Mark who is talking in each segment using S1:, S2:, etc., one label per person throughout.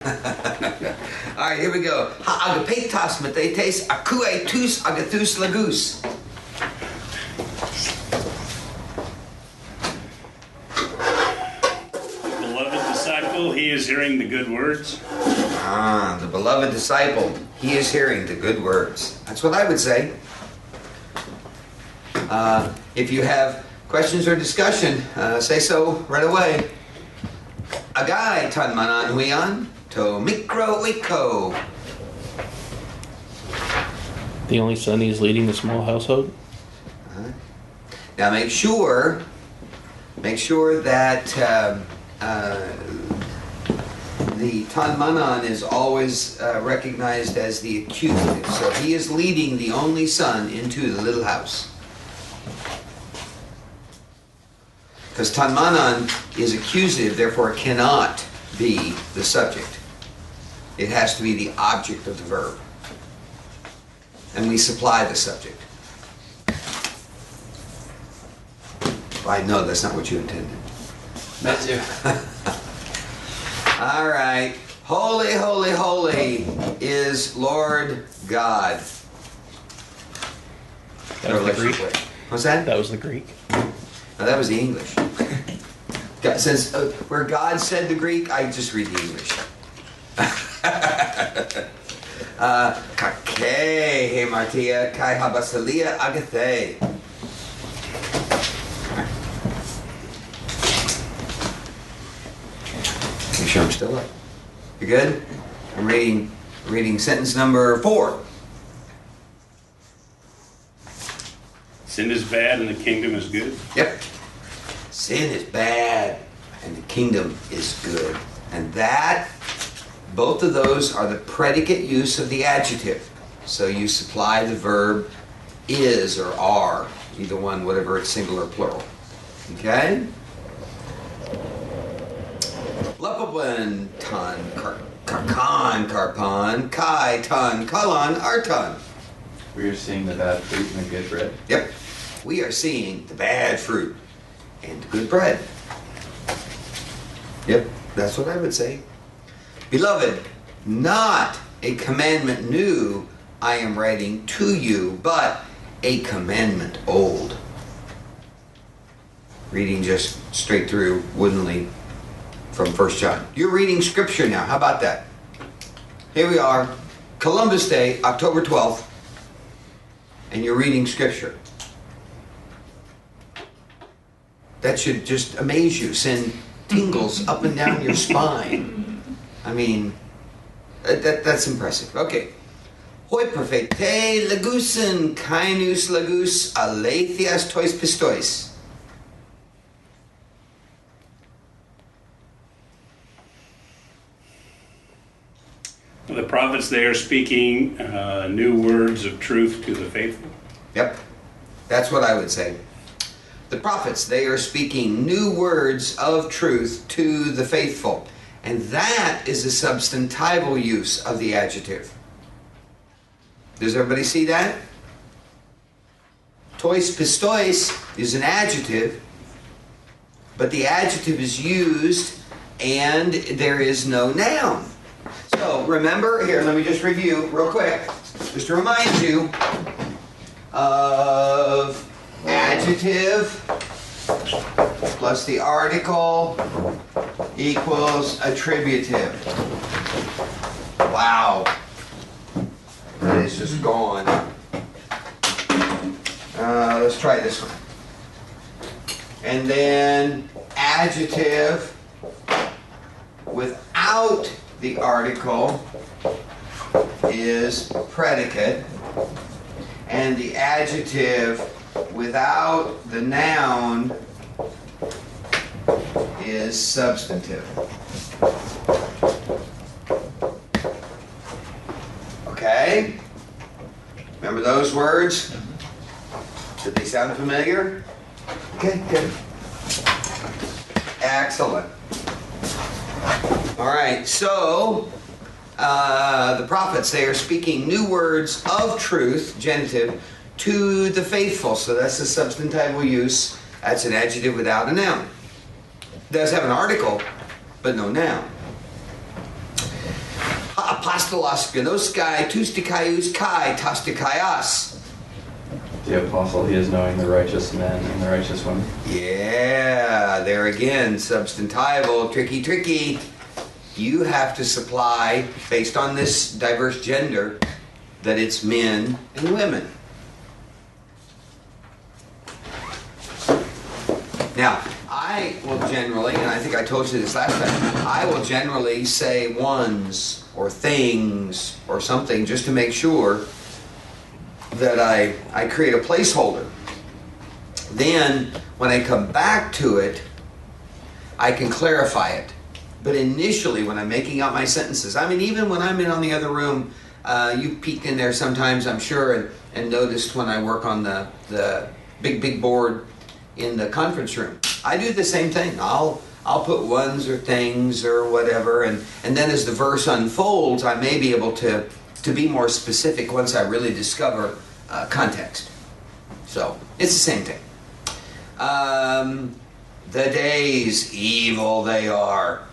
S1: All right, here we go. Ha agapetas metetes akue tus agathus lagus.
S2: Beloved disciple, he is hearing the good words.
S1: Ah, the beloved disciple, he is hearing the good words. That's what I would say. If you have questions or discussion, say so right away. Agai tan manan huian to micro wiko.
S3: The only son he is leading a small household.
S1: Now make sure that the tan manan is always recognized as the accusative. So he is leading the only son into the little house. Because tan manan is accusative, therefore it cannot be the subject. It has to be the object of the verb. And we supply the subject. I know that's not what you intended.
S4: That too.
S1: All right. Holy, holy, holy is Lord God.
S3: That was the Greek.
S1: What's that?
S3: That was the Greek.
S1: No, that was the English. Since where God said the Greek, I just read the English. Kake he martia kai habasalia agathe. Make sure I'm still up. You good? I'm reading sentence number 4.
S2: Sin is bad and the kingdom is good.
S1: Yep. Sin is bad and the kingdom is good. And that, both of those are the predicate use of the adjective. So you supply the verb is or are, either one, whatever it's singular or plural. Okay? Lapaban tan karkan karpan kai tan kalan artan.
S4: We are seeing the bad fruit and the good bread.
S1: Yep. We are seeing the bad fruit and the good bread. Yep, that's what I would say. Beloved, not a commandment new I am writing to you, but a commandment old. Reading just straight through woodenly from 1 John. You're reading scripture now. How about that? Here we are, Columbus Day, October 12th, and you're reading scripture. That should just amaze you, send tingles up and down your spine. I mean, that's impressive. Okay. Hoi perfecte lagusen kainus lagus alethias tois pistois.
S2: The prophets, they are speaking new words of truth to the faithful.
S1: Yep. That's what I would say. The prophets, they are speaking new words of truth to the faithful. And that is a substantival use of the adjective. Does everybody see that? Tois pistois is an adjective, but the adjective is used and there is no noun. So remember, here, let me just review real quick, just to remind you of adjective plus the article equals attributive. Wow. It's just gone. Let's try this one. And then adjective without the article is predicate, and the adjective without the noun is substantive. Okay? Remember those words? Did they sound familiar? Okay, good. Excellent. All right, so the prophets, they are speaking new words of truth, genitive, to the faithful. So that's the substantival use. That's an adjective without a noun. It does have an article, but no noun. Ha apostolos genoskai tustikaius kai tastikaias.
S4: The apostle, he is knowing the righteous men and the righteous women.
S1: Yeah, there again, substantival, tricky. You have to supply, based on this diverse gender, that it's men and women. Now, I will generally, and I think I told you this last time, I will generally say ones or things or something just to make sure that I create a placeholder. Then, when I come back to it, I can clarify it. But initially, when I'm making out my sentences, I mean, even when I'm in on the other room, you peeked in there sometimes, I'm sure, and noticed when I work on the big board in the conference room. I do the same thing. I'll put ones or things or whatever, and then as the verse unfolds, I may be able to be more specific once I really discover context. So, it's the same thing. The days, evil they are.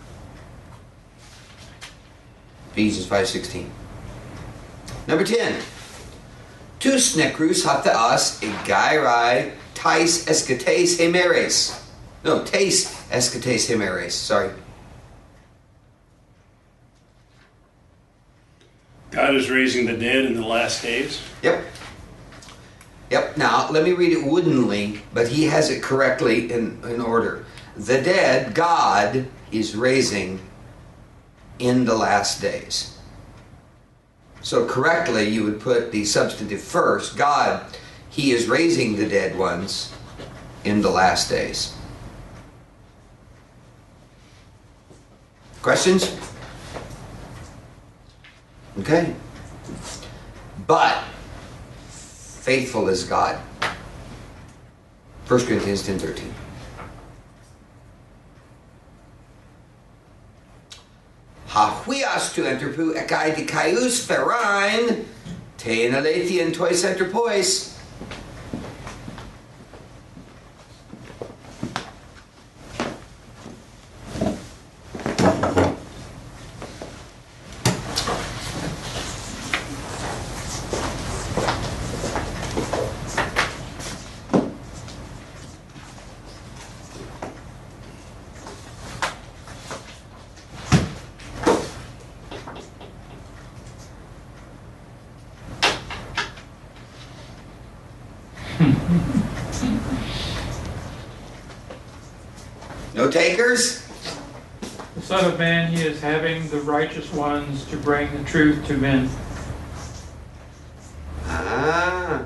S1: Ephesians 5:16. Number 10. Tus necrus hataas egairai tais escates hemeres. No, tais escates hemeres. Sorry.
S2: God is raising the dead in the last days.
S1: Yep. Now, let me read it woodenly, but he has it correctly in order. The dead, God is raising in the last days. So correctly, you would put the substantive first. God, he is raising the dead ones in the last days. Questions? Okay. But faithful is God. 1 Corinthians 10:13. Hahuias tu enterpu ekai dikaius ferain tein alethian tois enterpois. No takers?
S5: The Son of Man, he is having the righteous ones to bring the truth to men.
S1: Ah,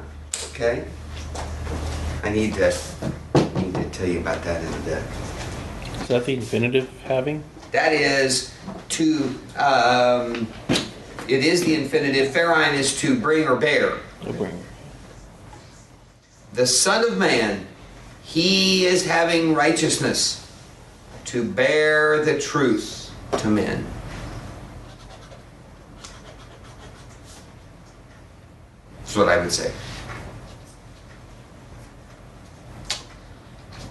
S1: okay. I need to tell you about that in a bit.
S3: Is that the infinitive having?
S1: That is to, it is the infinitive. Pharaoh is to bring or bear.
S3: To bring.
S1: The Son of Man, he is having righteousness to bear the truth to men. That's what I would say.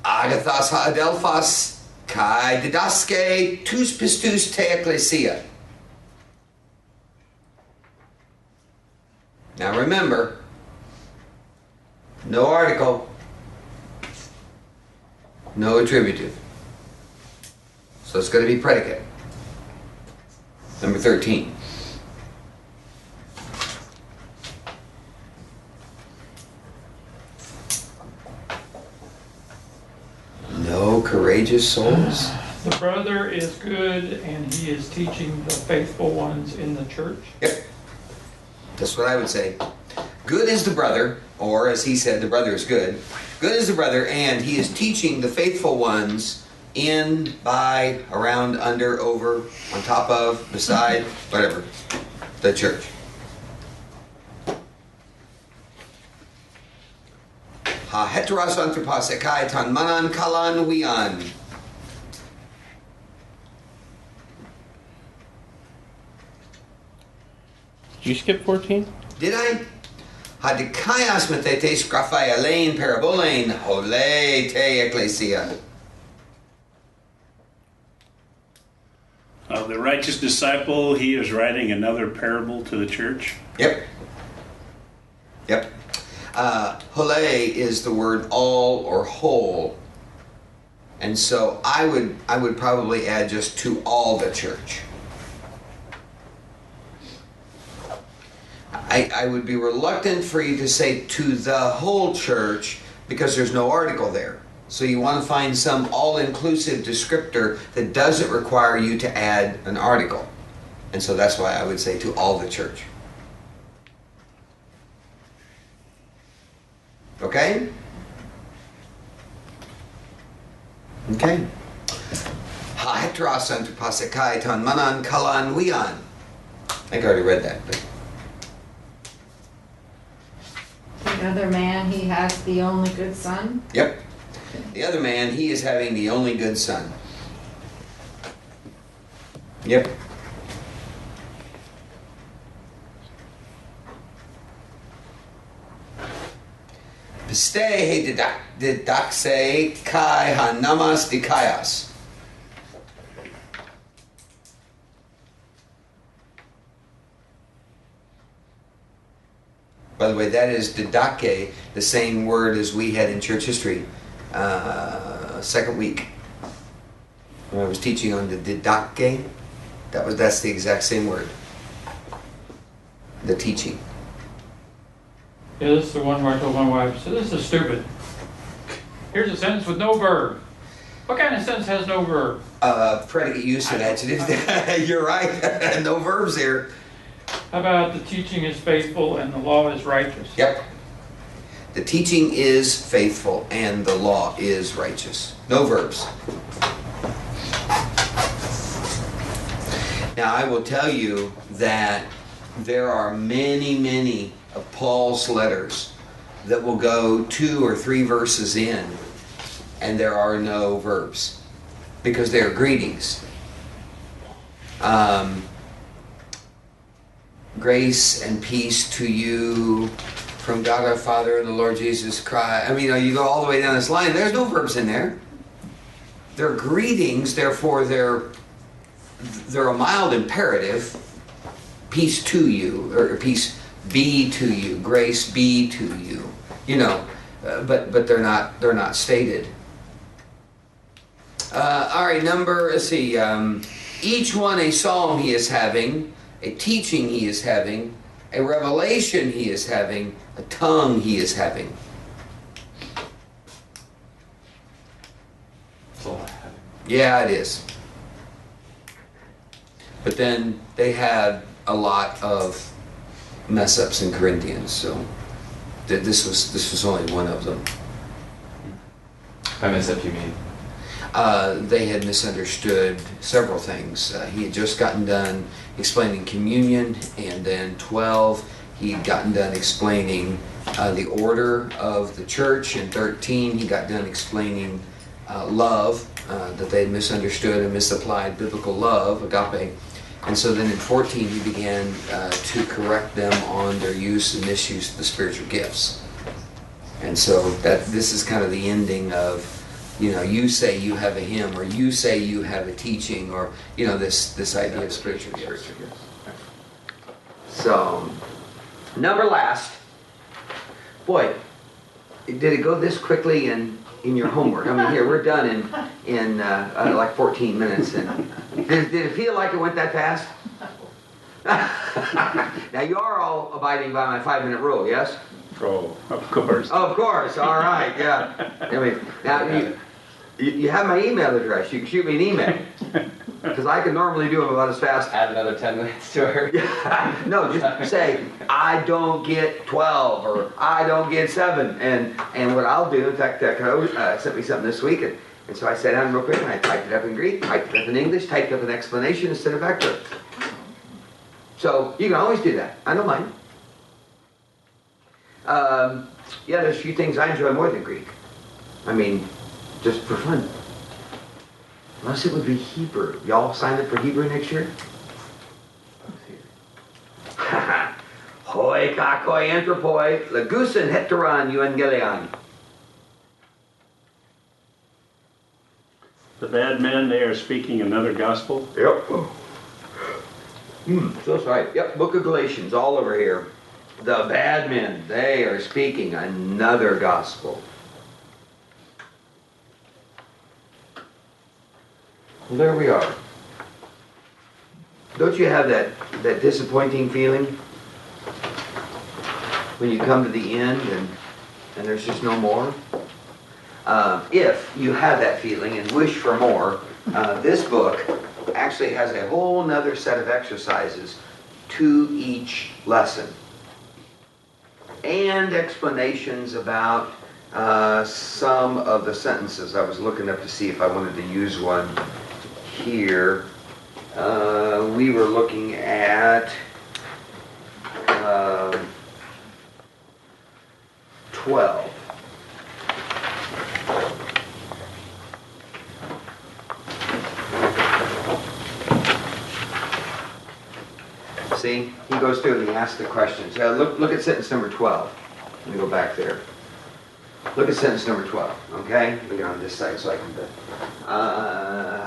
S1: Agathos haadelphos kai didaske tous pistus te ecclesia. Now remember, no article, no attributive. So it's going to be predicate. Number 13. No courageous souls.
S5: The brother is good, and he is teaching the faithful ones in the church.
S1: Yep. That's what I would say. Good is the brother, or as he said, the brother is good. Good is the brother, and he is teaching the faithful ones in, by, around, under, over, on top of, beside, whatever, the church. Ha heteros anthropos ekai tan manan kalan wian.
S3: Did you skip 14?
S1: Did I? Hadikaias methetes graphai alein parabolein hole te ecclesia.
S2: There the righteous disciple, he is writing another parable to the church.
S1: Yep. Yep. Hole is the word all or whole. And so I would probably add just to all the church. I would be reluctant for you to say to the whole church because there's no article there. So you want to find some all-inclusive descriptor that doesn't require you to add an article. And so that's why I would say to all the church. Okay? Okay. Ha hetras antupasekai ton manan kalan wian. I think I already read that. But
S6: The other man, he has the only good son.
S1: yep. The other man, he is having the only good son. Yep. Piste he didakse kai hanamas dikaias. By the way, that is didake, the same word as we had in church history, second week. When I was teaching on the didake, that's the exact same word. The teaching.
S5: Yeah, this is the one where I told my wife, I said, this is stupid. Here's a sentence with no verb. What kind of sentence has no verb?
S1: Predicate use and adjective. You're right. No verbs here.
S5: How about the teaching is faithful and the law is righteous?
S1: Yep. The teaching is faithful and the law is righteous. No verbs. Now I will tell you that there are many, many of Paul's letters that will go 2 or 3 verses in and there are no verbs because they are greetings. Grace and peace to you from God our Father and the Lord Jesus Christ. I mean, you go all the way down this line. There's no verbs in there. They're greetings, therefore they're a mild imperative. Peace to you, or peace be to you, grace be to you. You know, but they're not stated. All right, let's see. Each one a psalm he is having, a teaching he is having, a revelation he is having, a tongue he is having.
S4: That's all I have.
S1: Yeah, it is. But then they had a lot of mess ups in Corinthians, so this was only one of them.
S4: By mess up, you mean?
S1: They had misunderstood several things. He had just gotten done explaining communion, and then 12, he had gotten done explaining the order of the church, and 13, he got done explaining love, that they had misunderstood and misapplied biblical love, agape. And so then in 14, he began to correct them on their use and misuse of the spiritual gifts. And so this is kind of the ending of, you say you have a hymn, or you say you have a teaching, or, this idea of spiritual gifts. So, number last. Boy, did it go this quickly in your homework? I mean, here, we're done in like 14 minutes. And did it feel like it went that fast? Now, you are all abiding by my 5-minute rule, yes?
S2: Oh, of course.
S1: Of course, all right, yeah. I mean, now, you have my email address. You can shoot me an email. Because I can normally do them about as fast.
S4: Add another 10 minutes to her.
S1: No, just say, I don't get 12, or I don't get 7. And what I'll do, in fact, Coach sent me something this week, and so I sat down real quick, and I typed it up in Greek, typed it up in English, typed up an explanation instead of vector. So, you can always do that. I don't mind. Yeah, there's a few things I enjoy more than Greek. I mean, just for fun. Unless it would be Hebrew. Y'all sign up for Hebrew next year? Hoi kakoi anthropoi, legusin heteron euangelion.
S2: The bad men, they are speaking another gospel.
S1: Yep. So that's right. Yep, Book of Galatians, all over here. The bad men, they are speaking another gospel. Well, there we are. Don't you have that disappointing feeling when you come to the end and there's just no more? If you have that feeling and wish for more, this book actually has a whole nother set of exercises to each lesson. And explanations about some of the sentences. I was looking up to see if I wanted to use one here. We were looking at 12. See, he goes through and he asks the questions. Look at sentence number 12. Let me go back there. Look at sentence number 12, okay? We go on this side so I can...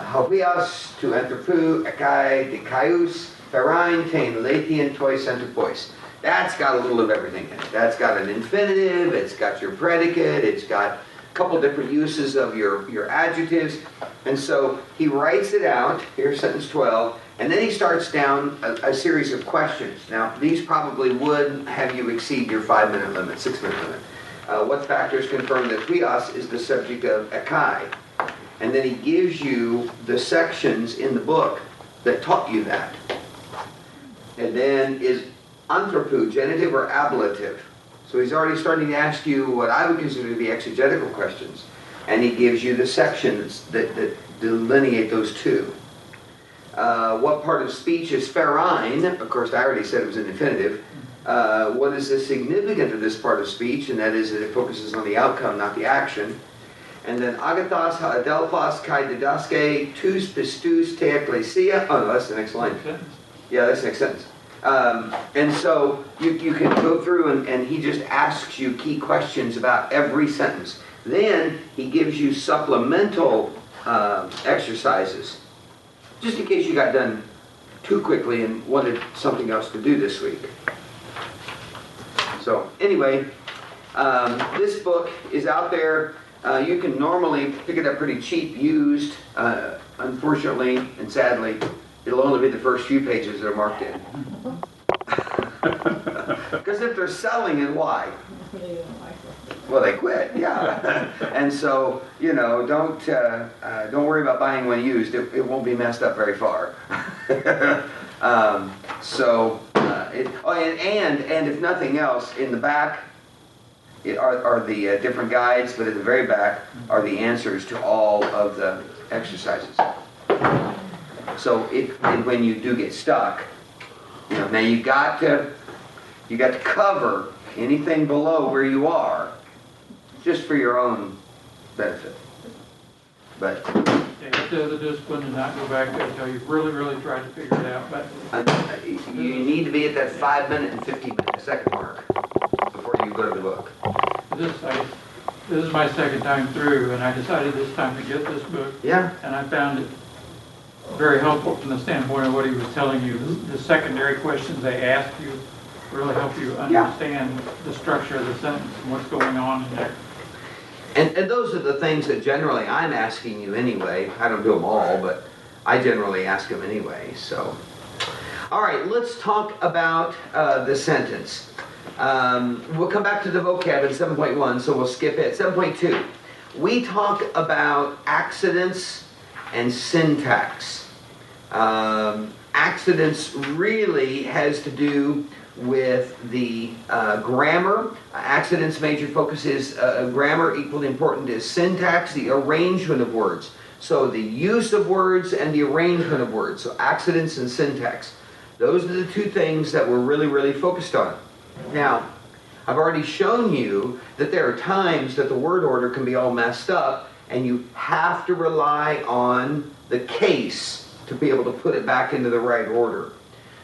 S1: Hobias to anthropou ekai dikaius ferein tein lathian tois anthropois. That's got a little of everything in it. That's got an infinitive, it's got your predicate, it's got a couple different uses of your adjectives. And so he writes it out, here's sentence 12, and then he starts down a series of questions. Now, these probably would have you exceed your 5-minute limit, 6-minute limit. What factors confirm that huios is the subject of ekai? And then he gives you the sections in the book that taught you that. And then is anthropou genitive or ablative? So he's already starting to ask you what I would consider to be exegetical questions. And he gives you the sections that delineate those two. What part of speech is ferein? Of course, I already said it was an infinitive. What is the significance of this part of speech? And that is that it focuses on the outcome, not the action. And then agathos, adelphos, kai didaske, tous pistus, te ecclesia. Oh, no, that's the next line. Yeah, that's the next sentence. And so you can go through and he just asks you key questions about every sentence. Then he gives you supplemental exercises, just in case you got done too quickly and wanted something else to do this week. So anyway, this book is out there. You can normally pick it up pretty cheap, used. Unfortunately and sadly, it'll only be the first few pages that are marked in. Because if they're selling it, why? Well, they quit, yeah. And so, you know, don't worry about buying one used. It won't be messed up very far. And if nothing else, in the back are the different guides, but at the very back are the answers to all of the exercises. So when you do get stuck, you know, now you got to cover anything below where you are, just for your own benefit. But
S5: You have to have the discipline and not go back there until you've really, really tried to figure it out. But
S1: you need to be at that 5-minute and 50-second mark before you go to the book.
S5: This is my second time through, and I decided this time to get this book.
S1: Yeah.
S5: And I found it very helpful from the standpoint of what he was telling you. The secondary questions they ask you really help you understand the structure of the sentence and what's going on in there.
S1: And those are the things that generally I'm asking you anyway. I don't do them all, but I generally ask them anyway. So, all right, let's talk about the sentence. We'll come back to the vocab in 7.1, so we'll skip it. 7.2, we talk about accidents and syntax. Accidents really has to do with the grammar. Accidents' major focus is grammar. Equally important is syntax, the arrangement of words. So the use of words and the arrangement of words. So accidents and syntax. Those are the two things that we're really, really focused on. Now, I've already shown you that there are times that the word order can be all messed up, and you have to rely on the case to be able to put it back into the right order.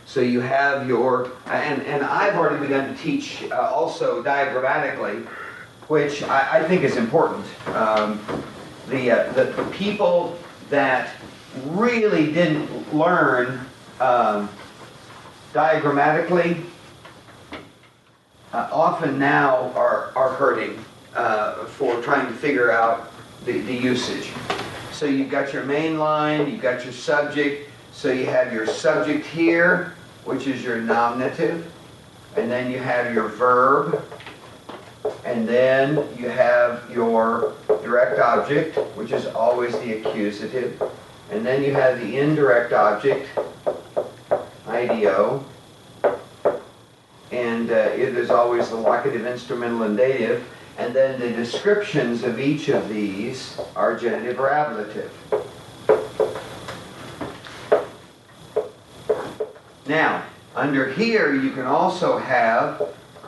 S1: So you have your, and I've already begun to teach also diagrammatically, which I think is important. The people that really didn't learn diagrammatically, often now are hurting for trying to figure out the usage. So you've got your main line, you've got your subject, so you have your subject here, which is your nominative, and then you have your verb, and then you have your direct object, which is always the accusative, and then you have the indirect object, IDO, and it is always the locative, instrumental, and dative, and then the descriptions of each of these are genitive or ablative. Now, under here you can also have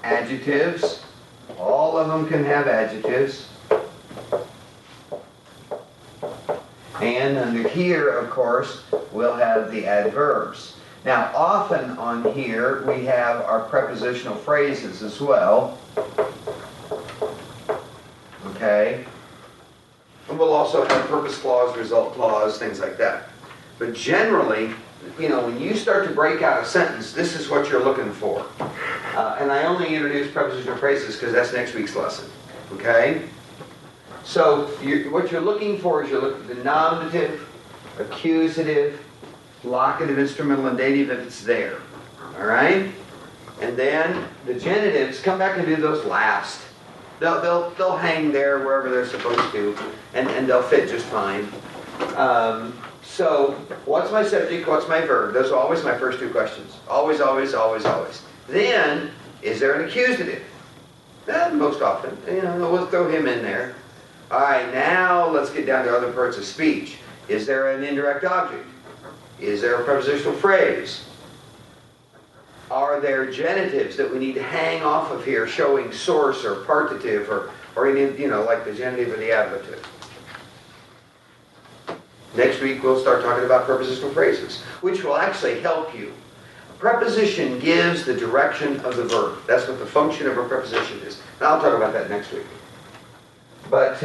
S1: adjectives. All of them can have adjectives. And under here, of course, we'll have the adverbs. Now, often on here we have our prepositional phrases as well. Okay? And we'll also have purpose clause, result clause, things like that. But generally, you know, when you start to break out a sentence, this is what you're looking for. And I only introduce prepositional phrases because that's next week's lesson. Okay? So what you're looking for is you're looking for the nominative, accusative, locative, instrumental, and dative if it's there. All right? And then the genitives, come back and do those last. They'll hang there wherever they're supposed to, and they'll fit just fine. So, what's my subject, what's my verb? Those are always my first two questions. Always, always, always, always. Then, is there an accusative? Most often. You know, we'll throw him in there. All right, now let's get down to other parts of speech. Is there an indirect object? Is there a prepositional phrase? Are there genitives that we need to hang off of here showing source or partitive or any, you know, like the genitive or the ablative? Next week we'll start talking about prepositional phrases, which will actually help you. Preposition gives the direction of the verb. That's what the function of a preposition is. Now I'll talk about that next week. But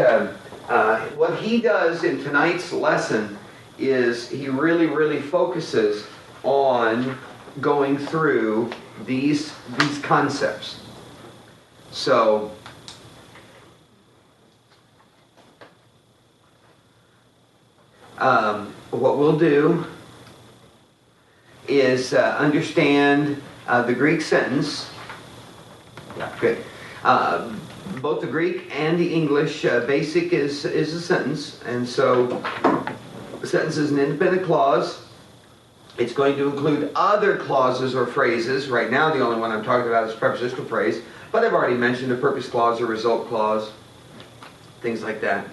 S1: what he does in tonight's lesson is he really, really focuses on going through these concepts. So, what we'll do is understand the Greek sentence. Yeah, good. Both the Greek and the English basic is a sentence, and so the sentence is an independent clause. It's going to include other clauses or phrases. Right now, the only one I'm talking about is prepositional phrase, but I've already mentioned a purpose clause or result clause, things like that.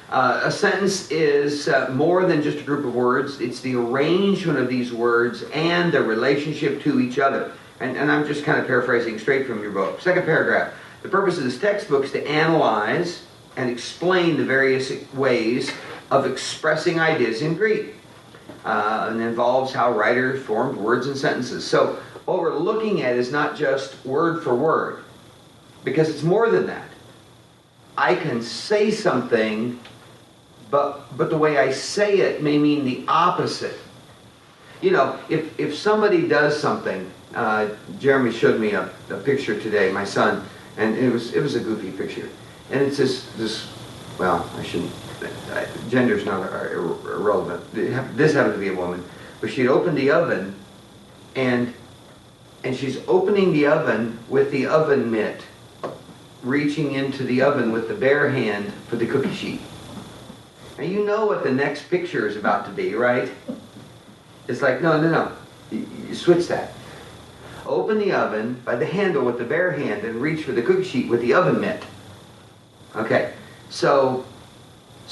S1: A sentence is more than just a group of words. It's the arrangement of these words and their relationship to each other. And I'm just kind of paraphrasing straight from your book. Second paragraph. The purpose of this textbook is to analyze and explain the various ways of expressing ideas in Greek. And involves how writers formed words and sentences. So what we're looking at is not just word for word, because it's more than that. I can say something, but the way I say it may mean the opposite. You know, if somebody does something, Jeremy showed me a picture today, my son, and it was a goofy picture, and it's this well, I shouldn't. Gender's not irrelevant. This happened to be a woman, but she'd opened the oven, and she's opening the oven with the oven mitt, reaching into the oven with the bare hand for the cookie sheet. Now you know what the next picture is about to be, right? It's like, no. You switch that. Open the oven by the handle with the bare hand and reach for the cookie sheet with the oven mitt. Okay, so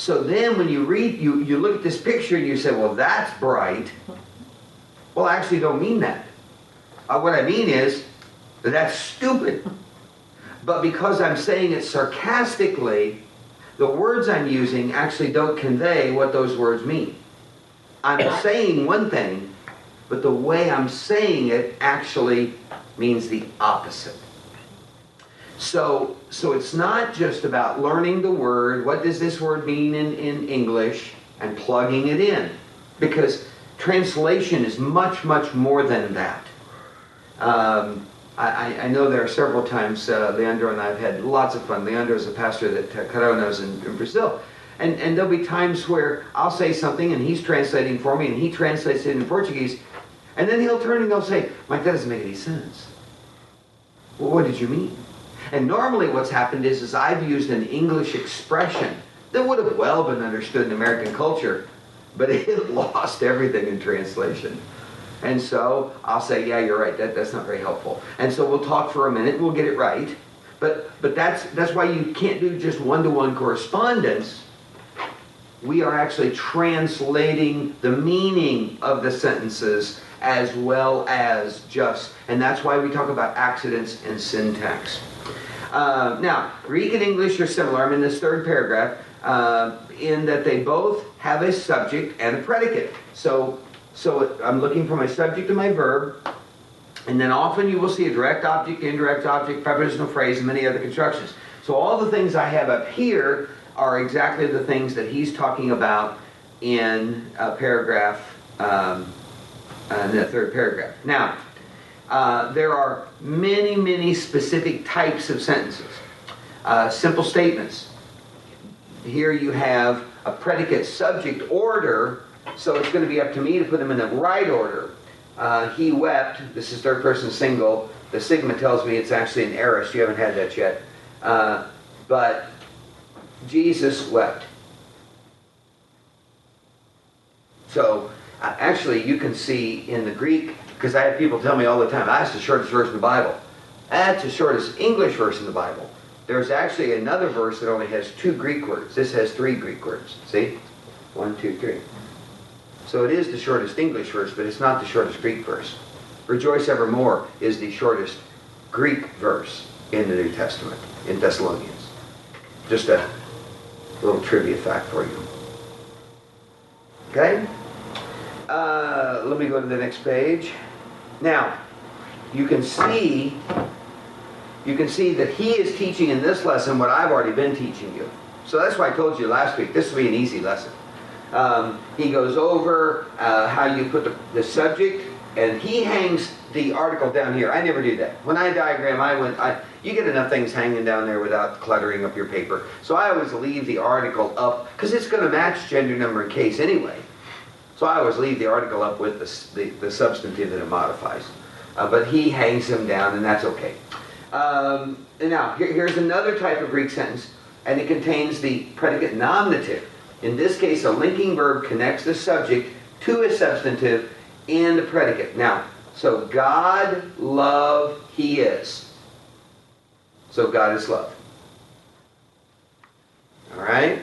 S1: then when you read, you look at this picture and you say, well, that's bright. Well, I actually don't mean that. What I mean is, that's stupid. But because I'm saying it sarcastically, the words I'm using actually don't convey what those words mean. I'm saying one thing, but the way I'm saying it actually means the opposite. So it's not just about learning the word, what does this word mean in English, and plugging it in. Because translation is much, much more than that. I know there are several times Leandro and I have had lots of fun. Leandro is a pastor that Coronas in Brazil. And there'll be times where I'll say something and he's translating for me and he translates it in Portuguese. And then he'll turn and he'll say, Mike, that doesn't make any sense. Well, what did you mean? And normally what's happened is I've used an English expression that would have well been understood in American culture, but it lost everything in translation. And so I'll say, yeah, you're right, that's not very helpful. And so we'll talk for a minute and we'll get it right. But that's why you can't do just one-to-one correspondence. We are actually translating the meaning of the sentences as well as just, and that's why we talk about accidents and syntax. Now, Greek and English are similar. I'm in this third paragraph, in that they both have a subject and a predicate. So I'm looking for my subject and my verb, and then often you will see a direct object, indirect object, prepositional phrase, and many other constructions. So all the things I have up here are exactly the things that he's talking about in paragraph, in the third paragraph. Now, there are many, many specific types of sentences. Simple statements. Here you have a predicate subject order, so it's going to be up to me to put them in the right order. He wept. This is third person single. The sigma tells me it's actually an aorist. You haven't had that yet. But Jesus wept. So actually you can see in the Greek, because I have people tell me all the time, that's the shortest verse in the Bible. That's the shortest English verse in the Bible. There's actually another verse that only has 2 Greek words. This has 3 Greek words. See? 1, 2, 3. So it is the shortest English verse, but it's not the shortest Greek verse. Rejoice evermore is the shortest Greek verse in the New Testament, in Thessalonians. Just a little trivia fact for you. Okay? Let me go to the next page. Now, you can see that he is teaching in this lesson what I've already been teaching you. So that's why I told you last week, this will be an easy lesson. He goes over how you put the subject, and he hangs the article down here. I never do that. When I diagram, you get enough things hanging down there without cluttering up your paper. So I always leave the article up, because it's going to match gender, number, and case anyway. So I always leave the article up with the substantive that it modifies. But he hangs them down, and that's okay. And now, here's another type of Greek sentence, and it contains the predicate nominative. In this case, a linking verb connects the subject to a substantive and a predicate. Now, so God, love, he is. So God is love. All right?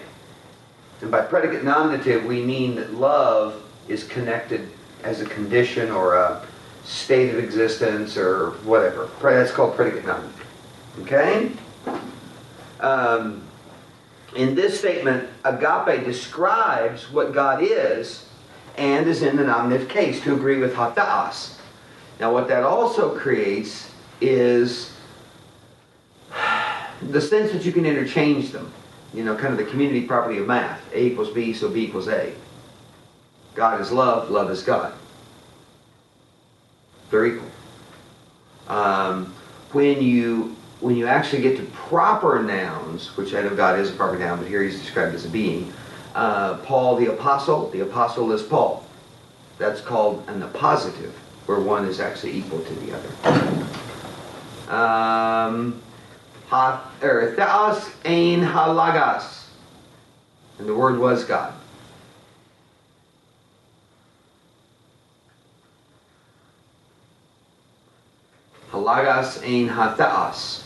S1: And by predicate nominative, we mean that love is connected as a condition or a state of existence or whatever. That's called predicate nominative. Okay? In this statement, agape describes what God is and is in the nominative case, to agree with hatas. Now what that also creates is the sense that you can interchange them. You know, kind of the community property of math. A equals B, so B equals A. God is love, love is God. They're equal. When you actually get to proper nouns, which I know God is a proper noun, but here he's described as a being. Paul the apostle is Paul. That's called an appositive, where one is actually equal to the other. Theos ein halagas. And the word was God. Halagas ein hatheos.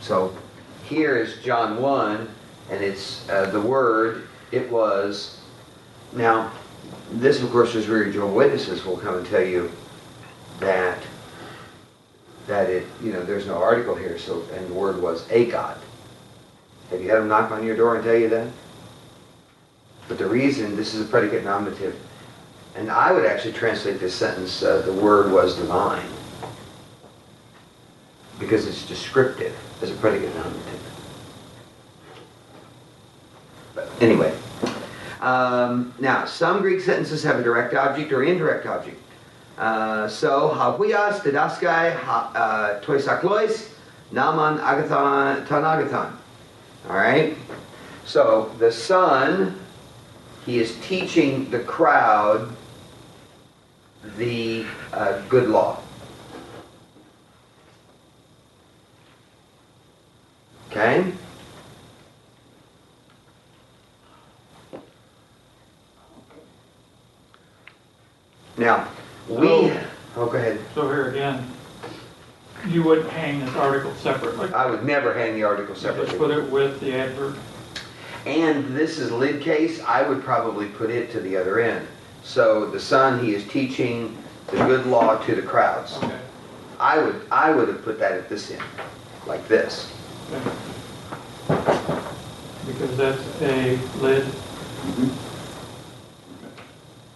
S1: So here is John 1, and it's the word, it was. Now, this of course is where Jehovah's Witnesses will come and tell you that it, there's no article here, so, and the word was a God. Have you had them knock on your door and tell you that? But the reason, this is a predicate nominative, and I would actually translate this sentence, the word was divine, because it's descriptive as a predicate nominative. But anyway, now some Greek sentences have a direct object or indirect object. So, hahuias, didaskai, toisaklois, naman agathon, tanagathon. All right? So, the son, he is teaching the crowd the good law. Okay? Now, we... Oh, go ahead.
S5: So here again, you wouldn't hang this article separately.
S1: I would never hang the article
S5: Just put
S1: separately.
S5: it with the adverb.
S1: And this is lid case, I would probably put it to the other end. So the son, he is teaching the good law to the crowds.
S5: Okay.
S1: I would have put that at this end, like this.
S5: Okay. Because that's a lid.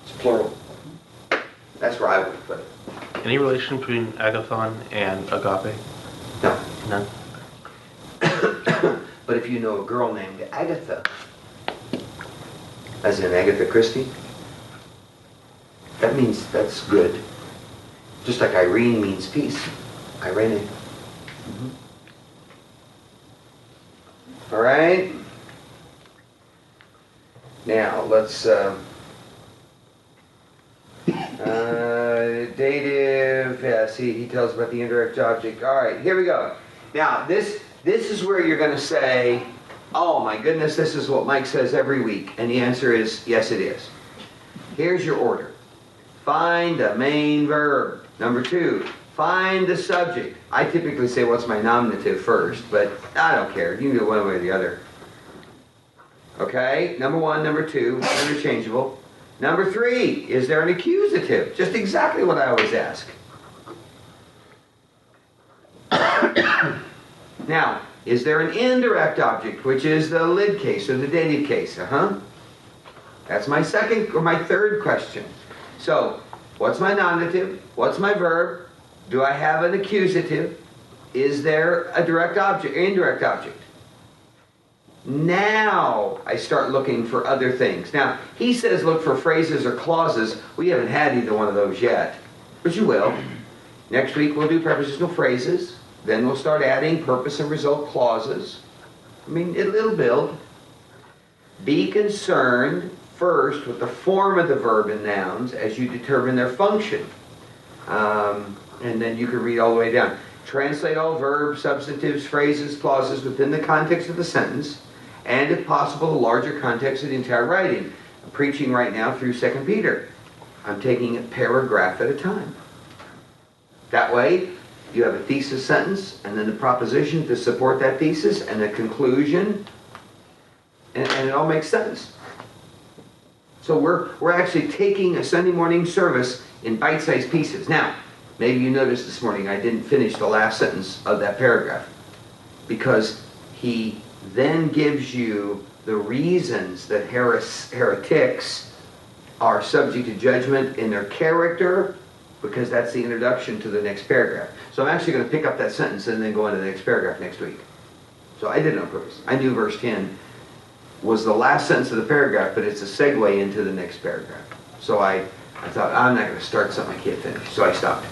S1: It's plural. That's where I would have put it.
S3: Any relation between agathon and agape?
S1: No.
S3: None.
S1: But if you know a girl named Agatha, as in Agatha Christie, that means that's good. Just like Irene means peace. Irene. All right. Now let's dative. Yeah, see, he tells about the indirect object. All right, here we go. Now this is where you're going to say, "Oh my goodness, this is what Mike says every week," and the answer is yes, it is. Here's your order. Find the main verb. Number 2, find the subject. I typically say what's my nominative first, but I don't care. You can do it one way or the other. Okay, number 1, number 2, interchangeable. Number 3, is there an accusative? Just exactly what I always ask. Now, is there an indirect object, which is the lid case or the dative case? That's my second or my third question. So, what's my nominative? What's my verb? Do I have an accusative? Is there a direct object, indirect object? Now I start looking for other things. Now, he says look for phrases or clauses. We haven't had either one of those yet, but you will. Next week we'll do prepositional phrases. Then we'll start adding purpose and result clauses. I mean, it'll build. Be concerned first with the form of the verb and nouns as you determine their function. And then you can read all the way down. Translate all verbs, substantives, phrases, clauses within the context of the sentence, and if possible, the larger context of the entire writing. I'm preaching right now through 2 Peter. I'm taking a paragraph at a time. That way, you have a thesis sentence, and then the proposition to support that thesis, and a conclusion, and it all makes sense. So we're actually taking a Sunday morning service in bite-sized pieces. Now, maybe you noticed this morning I didn't finish the last sentence of that paragraph, because he then gives you the reasons that heretics are subject to judgment in their character, because that's the introduction to the next paragraph. So I'm actually going to pick up that sentence and then go into the next paragraph next week. So I did it on purpose. I knew verse 10 was the last sentence of the paragraph, but it's a segue into the next paragraph. So I thought, I'm not going to start something I can't finish. So I stopped.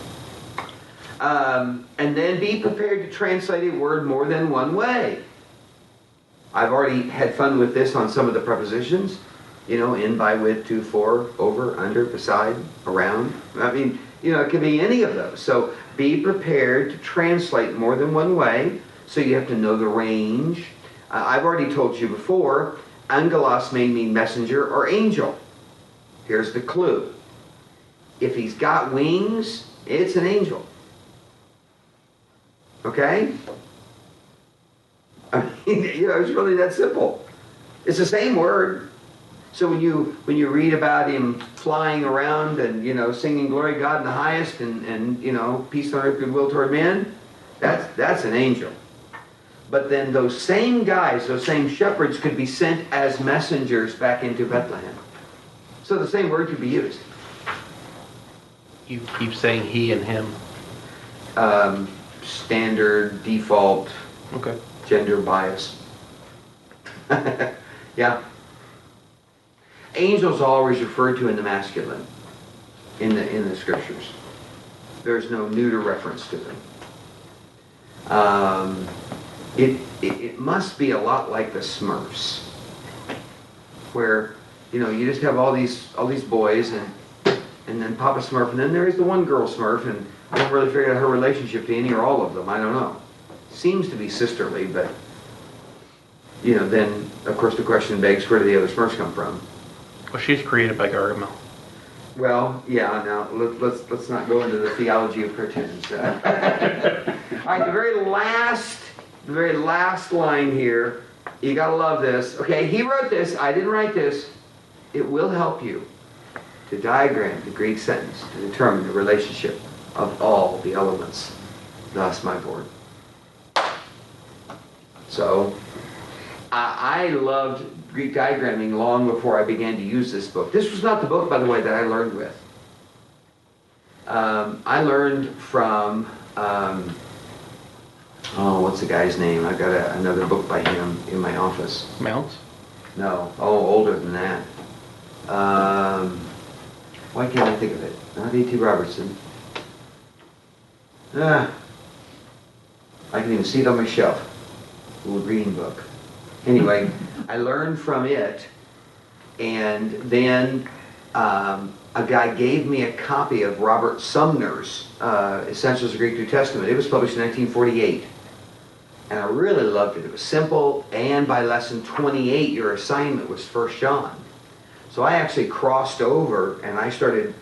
S1: And then be prepared to translate a word more than one way. I've already had fun with this on some of the prepositions. You know, in, by, with, to, for, over, under, beside, around. I mean, you know, it could be any of those. So be prepared to translate more than one way. So you have to know the range. I've already told you before, angelos may mean messenger or angel. Here's the clue. If he's got wings, it's an angel. Okay? I mean, you know, it's really that simple. It's the same word. So when you read about him flying around and, you know, singing glory to God in the highest and you know, peace on earth, goodwill toward men, that's an angel. But then those same guys, those same shepherds could be sent as messengers back into Bethlehem. So the same word could be used.
S3: You keep saying he and him.
S1: Standard, default,
S3: Okay.
S1: gender bias. Yeah. Angels are always referred to in the masculine. in the scriptures. There's no neuter reference to them. It must be a lot like the Smurfs, where you just have all these boys and then Papa Smurf, and then there's the one girl Smurf, and I don't really figure out her relationship to any or all of them. I don't know. Seems to be sisterly, but then of course the question begs, where do the other Smurfs come from?
S3: Well, she's created by Gargamel.
S1: Well, yeah. Now let's not go into the theology of cartoons. All right, the very last line here. You gotta love this. Okay, he wrote this. I didn't write this. It will help you to diagram the Greek sentence to determine the relationship of all the elements. Thus, my board. So, I loved Greek diagramming long before I began to use this book. This was not the book, by the way, that I learned with. I learned from, what's the guy's name? I've got another book by him in my office.
S3: Mounts?
S1: No, older than that. Why can't I think of it? Not A.T. Robertson. I can even see it on my shelf. A little green book. Anyway, I learned from it, and then a guy gave me a copy of Robert Sumner's Essentials of the Greek New Testament. It was published in 1948. And I really loved it. It was simple, and by lesson 28, your assignment was 1 John. So I actually crossed over, and I started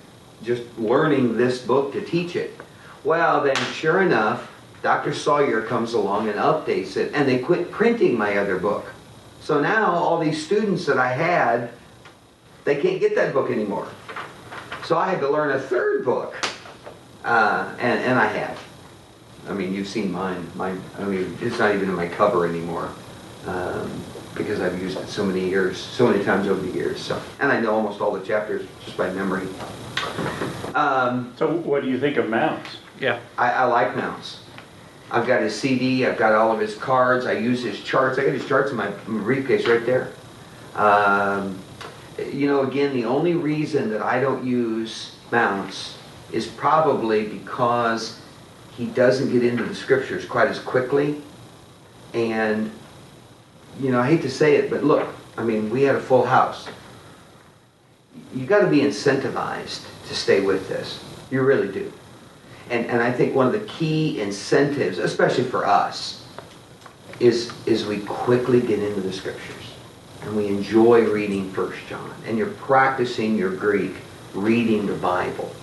S1: just learning this book to teach it. Well, then, sure enough, Dr. Sawyer comes along and updates it, and they quit printing my other book. So now, all these students that I had, they can't get that book anymore. So I had to learn a third book, and I have. I mean, you've seen mine. It's not even in my cover anymore, because I've used it so many times over the years. So, and I know almost all the chapters just by memory.
S2: So what do you think of Mounts?
S3: Yeah.
S1: I like Mounts. I've got his CD. I've got all of his cards. I use his charts. I got his charts in my briefcase right there. Again, the only reason that I don't use Mounts is probably because he doesn't get into the scriptures quite as quickly. And, I hate to say it, but look, we had a full house. You got to be incentivized to stay with this. You really do. And I think one of the key incentives, especially for us, is we quickly get into the scriptures. And we enjoy reading 1 John. And you're practicing your Greek, reading the Bible.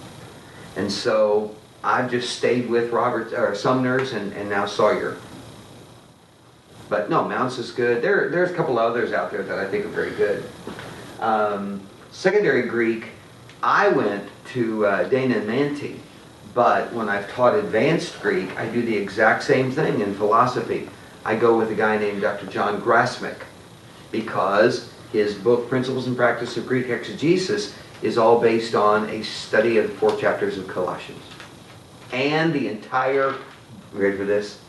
S1: And so I've just stayed with Sumner's and now Sawyer. But no, Mounts is good. There's a couple others out there that I think are very good. Secondary Greek, I went to Dana and Nanty. But when I've taught advanced Greek, I do the exact same thing in philosophy. I go with a guy named Dr. John Grasmick, because his book, Principles and Practice of Greek Exegesis, is all based on a study of the 4 chapters of Colossians. And the entire, ready for this?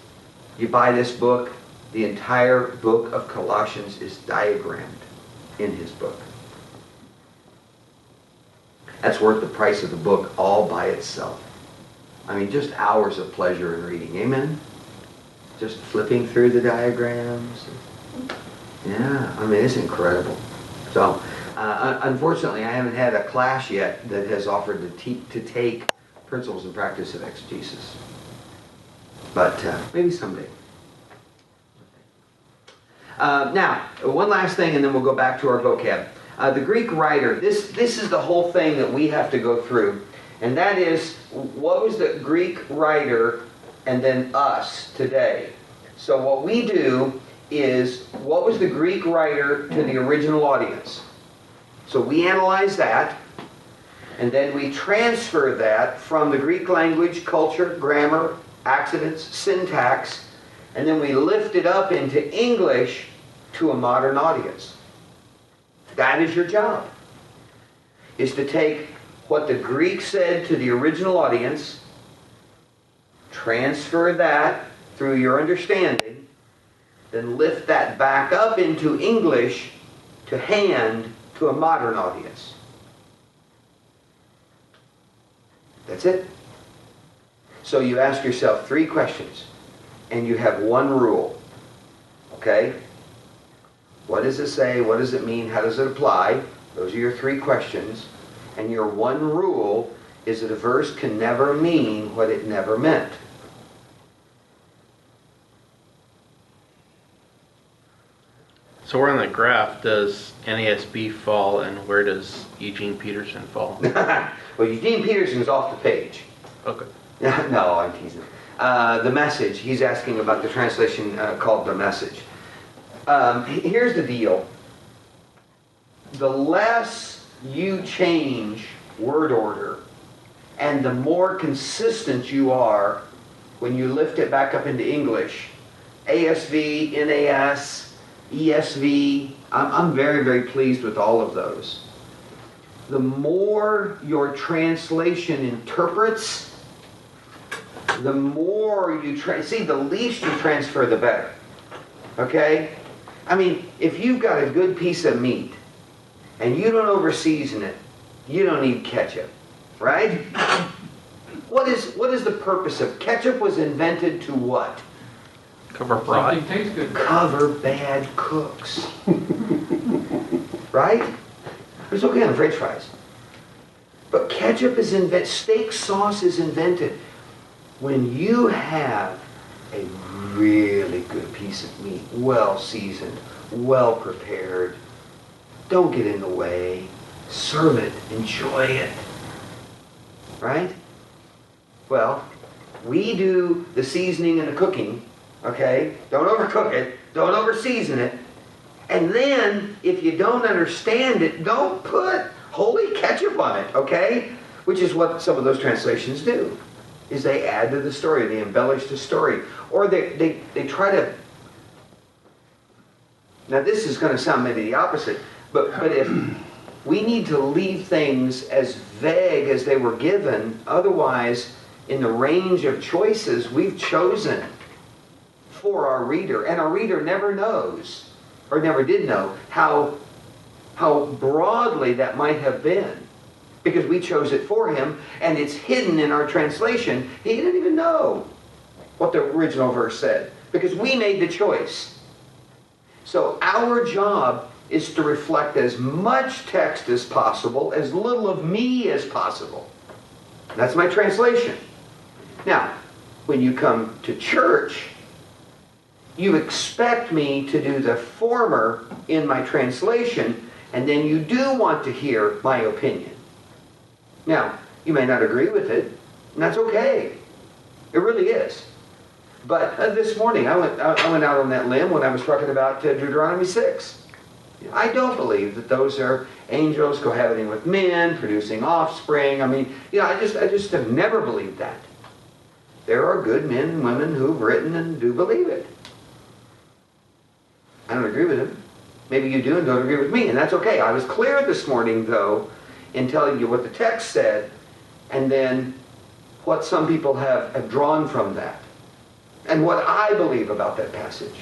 S1: You buy this book, the entire book of Colossians is diagrammed in his book. That's worth the price of the book all by itself. Just hours of pleasure in reading. Amen? Just flipping through the diagrams. Yeah, it's incredible. So, unfortunately, I haven't had a class yet that has offered to take Principles and Practice of Exegesis. But maybe someday. Now, one last thing, and then we'll go back to our vocab. The Greek writer, this is the whole thing that we have to go through. And that is, what was the Greek writer and then us today? So what we do is, what was the Greek writer to the original audience? So we analyze that, and then we transfer that from the Greek language, culture, grammar, accidents, syntax, and then we lift it up into English to a modern audience. That is your job, is to take what the Greek said to the original audience, transfer that through your understanding, then lift that back up into English to hand to a modern audience. That's it. So you ask yourself 3 questions, and you have one rule. Okay? What does it say? What does it mean? How does it apply? Those are your 3 questions. And your one rule is that a verse can never mean what it never meant.
S3: So where on the graph does NASB fall and where does Eugene Peterson fall?
S1: Well, Eugene Peterson's off the page.
S3: Okay.
S1: No, I'm teasing. The Message. He's asking about the translation called The Message. Here's the deal. The less you change word order and the more consistent you are when you lift it back up into English, ASV, NAS, ESV, I'm very, very pleased with all of those. The more your translation interprets, the more you see, the least you transfer, the better. Okay? I mean, if you've got a good piece of meat and you don't over-season it, you don't need ketchup, right? What is the purpose of ketchup? Was invented to what?
S3: Cover broad.
S5: Something tastes good.
S1: Cover bad cooks. Right? It's okay on French fries. But ketchup is invented, steak sauce is invented when you have a really good piece of meat, well seasoned, well prepared. Don't get in the way. Serve it. Enjoy it. Right? Well, we do the seasoning and the cooking, okay? Don't overcook it. Don't over-season it. And then, if you don't understand it, don't put holy ketchup on it, okay? Which is what some of those translations do, is they add to the story, they embellish the story. Or they try to... Now this is going to sound maybe the opposite, but if we need to leave things as vague as they were given, otherwise, in the range of choices we've chosen for our reader, and our reader never knows, or never did know, how broadly that might have been. Because we chose it for him, and it's hidden in our translation. He didn't even know what the original verse said, because we made the choice. So our job is to reflect as much text as possible, as little of me as possible. That's my translation. Now, when you come to church, you expect me to do the former in my translation, and then you do want to hear my opinion. Now, you may not agree with it, and that's okay. It really is. But this morning, I went out on that limb when I was talking about Deuteronomy 6. I don't believe that those are angels cohabiting with men, producing offspring. I mean, I just have never believed that. There are good men and women who've written and do believe it. I don't agree with them. Maybe you do and don't agree with me, and that's okay. I was clear this morning, though, in telling you what the text said, and then what some people have drawn from that, and what I believe about that passage.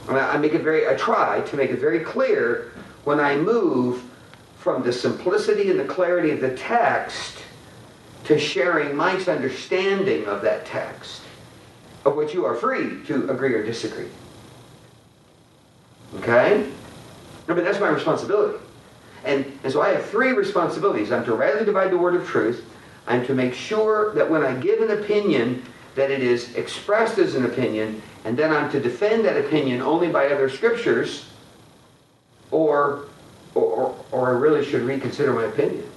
S1: I try to make it very clear when I move from the simplicity and the clarity of the text to sharing Mike's understanding of that text, of which you are free to agree or disagree. Okay? I mean, that's my responsibility. And so I have 3 responsibilities. I'm to rightly divide the word of truth. I'm to make sure that when I give an opinion, that it is expressed as an opinion, and then I'm to defend that opinion only by other scriptures, or I really should reconsider my opinion.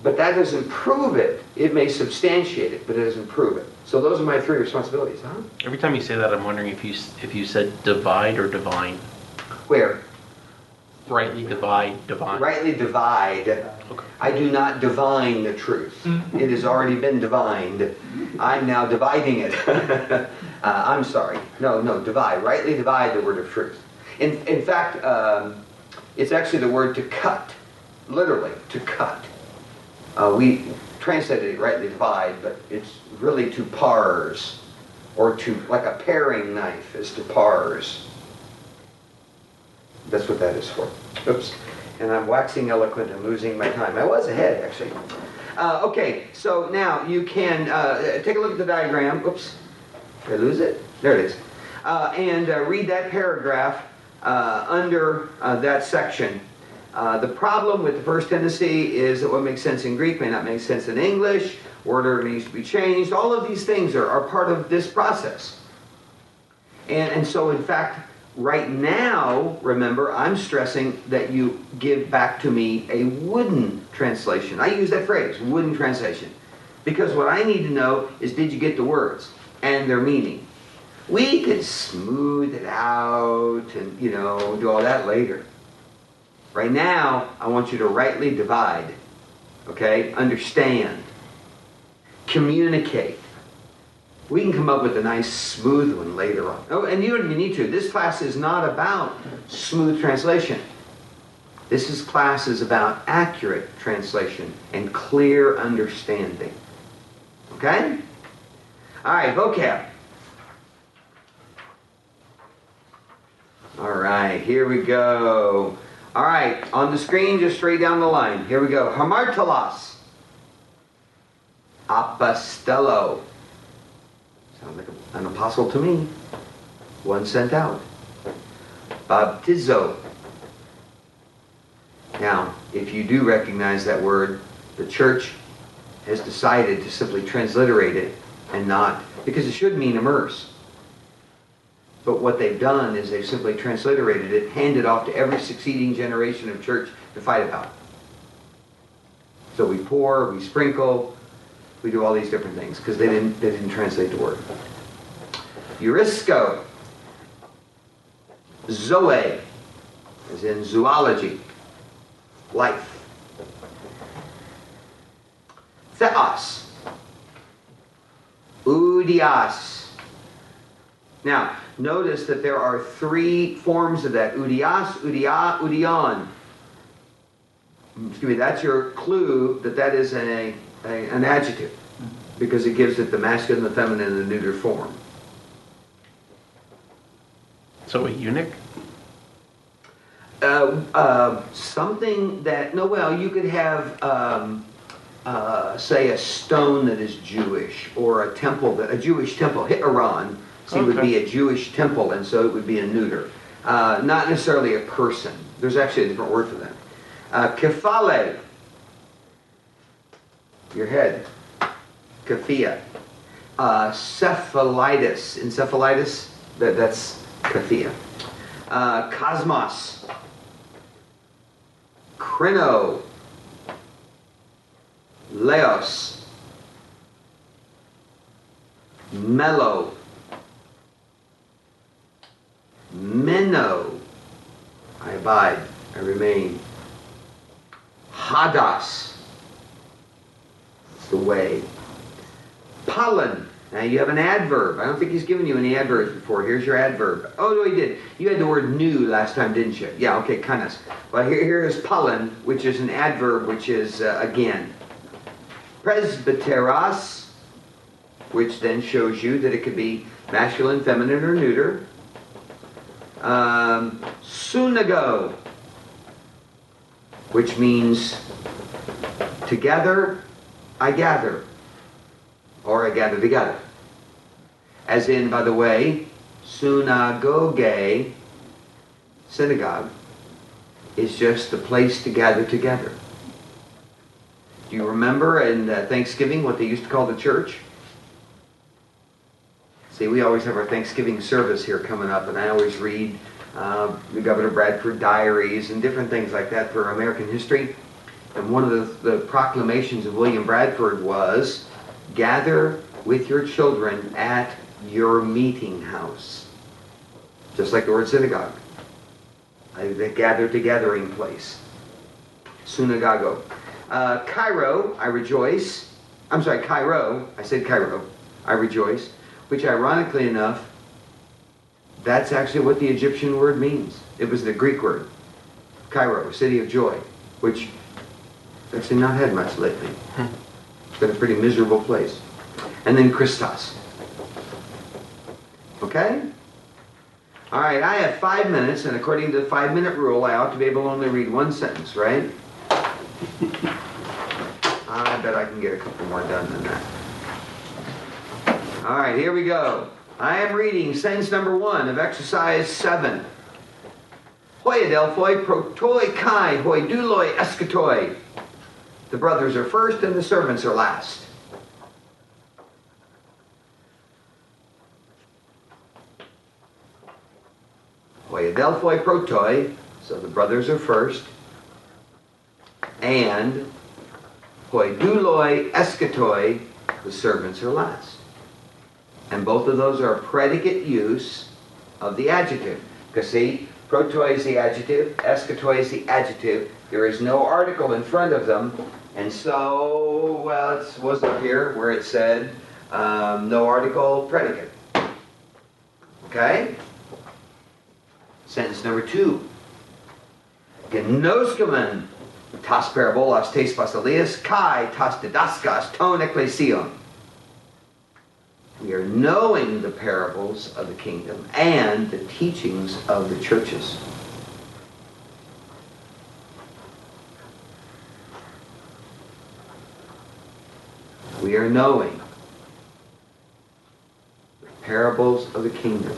S1: But that doesn't prove it. It may substantiate it, but it doesn't prove it. So those are my 3 responsibilities, huh?
S3: Every time you say that, I'm wondering if you said divide or divine.
S1: Where?
S3: Rightly divide, divine.
S1: Rightly divide.
S3: Okay.
S1: I do not divine the truth. It has already been divined. I'm now dividing it. I'm sorry. No, divide. Rightly divide the word of truth. In fact, it's actually the word to cut. Literally, to cut. We translated it rightly divide, but it's really to parse. Or to, like a paring knife is to parse. That's what that is for. Oops. And I'm waxing eloquent and losing my time. I was ahead, actually. Okay, so now you can take a look at the diagram. Oops, did I lose it? There it is. And read that paragraph under that section. The problem with the first tendency is that what makes sense in Greek may not make sense in English. Word order needs to be changed. All of these things are part of this process. And so, in fact, right now, remember, I'm stressing that you give back to me a wooden translation. I use that phrase, wooden translation. Because what I need to know is, did you get the words and their meaning? We can smooth it out and, do all that later. Right now, I want you to rightly divide, okay? Understand. Communicate. We can come up with a nice smooth one later on. Oh, and you don't even need to. This class is not about smooth translation. This class is about accurate translation and clear understanding. Okay? All right, vocab. All right, here we go. All right, on the screen, just straight down the line. Here we go. Hamartolos. Apostello. Sounds like an apostle to me. One sent out. Baptizo. Now, if you do recognize that word, the church has decided to simply transliterate it and not, because it should mean immerse. But what they've done is they've simply transliterated it, handed off to every succeeding generation of church to fight about. So we pour, we sprinkle, we do all these different things because they didn't translate the word. Eurisco. Zoe, as in zoology, life. Theos. Oudios. Now, notice that there are three forms of that. Oudios, oudia, oudion. Excuse me, that's your clue that is an adjective, because it gives it the masculine, the feminine, and the neuter form.
S3: So a eunuch?
S1: Something that, you could have, say, a stone that is Jewish, or a Jewish temple. Hi'aron, would be a Jewish temple, and so it would be a neuter. Not necessarily a person. There's actually a different word for that. Kephale, your head. Kephia. Cephalitis. Encephalitis, that's Kephia. Cosmos. Krino. Leos. Mellow. Meno. I abide, I remain. Hadas. It's the way. Pollen. Now you have an adverb. I don't think he's given you any adverbs before. Here's your adverb. Oh, no, he did. You had the word new last time, didn't you? Yeah, okay, kanas. Well, here is pollen, which is an adverb, which is again. Presbyteros, which then shows you that it could be masculine, feminine, or neuter. Sunago, which means together I gather, or I gather together. As in, by the way, synagoge, synagogue, is just the place to gather together. Do you remember in Thanksgiving what they used to call the church? See, we always have our Thanksgiving service here coming up, and I always read the Governor Bradford diaries and different things like that for American history. And one of the proclamations of William Bradford was, gather with your children at your meeting house. Just like the word synagogue. They gather together in place. Synagogo. Cairo, I rejoice. I'm sorry, Cairo. I said Cairo. I rejoice. Which, ironically enough, that's actually what the Egyptian word means. It was the Greek word. Cairo, city of joy. Which actually not had much lately. It's been a pretty miserable place. And then Christos. Okay? All right, I have 5 minutes, and according to the 5-minute rule, I ought to be able to only read one sentence, right? I bet I can get a couple more done than that. All right, here we go. I am reading sentence number 1 of exercise 7. Hoi adelphoi protoi kai hoi douloi eskatoi. The brothers are first and the servants are last. Hoi adelphoi protoi, so the brothers are first, and hoi douloi eskatoi, the servants are last. And both of those are a predicate use of the adjective. Because see, protoi is the adjective, eskatoi is the adjective. There is no article in front of them. And so, well, it was up here where it said no article, predicate. Okay? Sentence number 2. Genoskamen tas parabolas tes basilias kai tas didaskas ton ecclesion. We are knowing the parables of the kingdom and the teachings of the churches. We are knowing the parables of the kingdom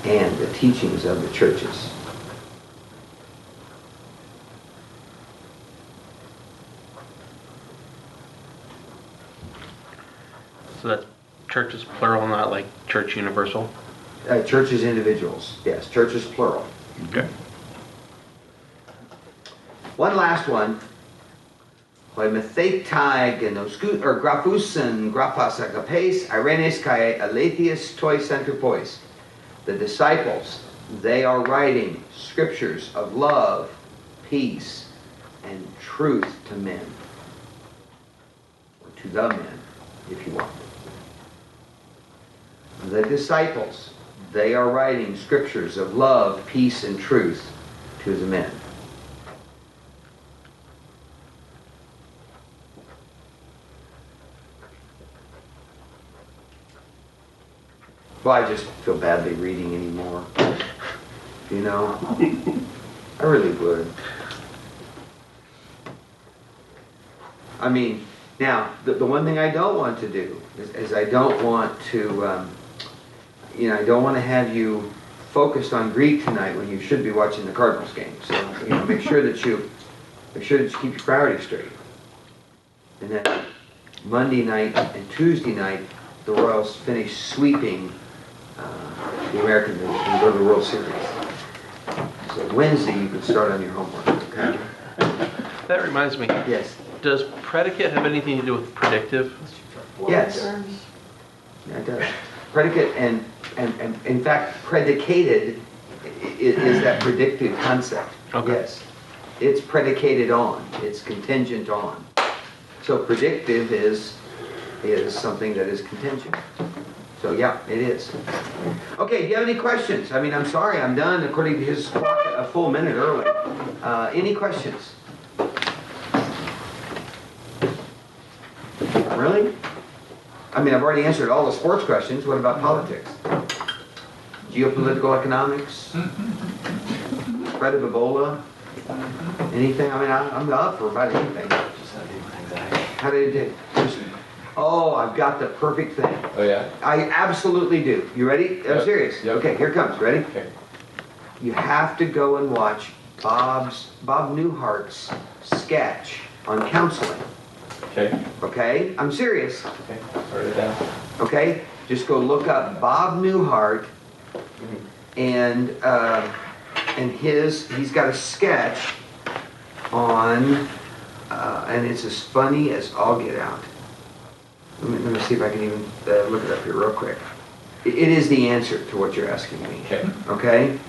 S1: and the teachings of the churches.
S3: So that's churches plural, not like church universal?
S1: Churches individuals, yes. Churches plural.
S3: Okay.
S1: One last one. Hoi methetai genosku or graphusen graphas agapes irenes kai alethius toi centropois. The disciples, they are writing scriptures of love, peace, and truth to men. Or to the men, if you want. The disciples, they are writing scriptures of love, peace, and truth to the men. Well, I just feel badly reading anymore. You know? I really would. I mean, now, the one thing I don't want to do is I don't want to, I don't want to have you focused on Greek tonight when you should be watching the Cardinals game. So, make sure that you keep your priorities straight. And then Monday night and Tuesday night, the Royals finish sweeping the American League and go to the World Series. So Wednesday you can start on your homework, okay?
S3: That reminds me.
S1: Yes.
S3: Does predicate have anything to do with predictive?
S1: Yes. Yeah, it does. Predicate and in fact predicated is that predictive concept.
S3: Okay.
S1: Yes. It's predicated on. It's contingent on. So predictive is something that is contingent. So yeah, it is. Okay, do you have any questions? I mean, I'm sorry, I'm done according to his clock a full minute early. Any questions? Really? I mean, I've already answered all the sports questions. What about politics? Geopolitical economics? Spread of Ebola? Anything? I mean, I'm up for about anything. How did it do? Oh, I've got the perfect thing.
S4: Oh, yeah?
S1: I absolutely do. You ready? I'm
S4: Yep.
S1: serious.
S4: Yep.
S1: Okay, here it comes. Ready?
S4: Okay.
S1: You have to go and watch Bob Newhart's sketch on counseling.
S4: Okay.
S1: Okay? I'm serious.
S4: Okay. Write it down.
S1: Okay? Just go look up Bob Newhart and he's got a sketch on and it's as funny as all get out. Let me see if I can even look it up here real quick. It is the answer to what you're asking me.
S4: Okay.
S1: Okay?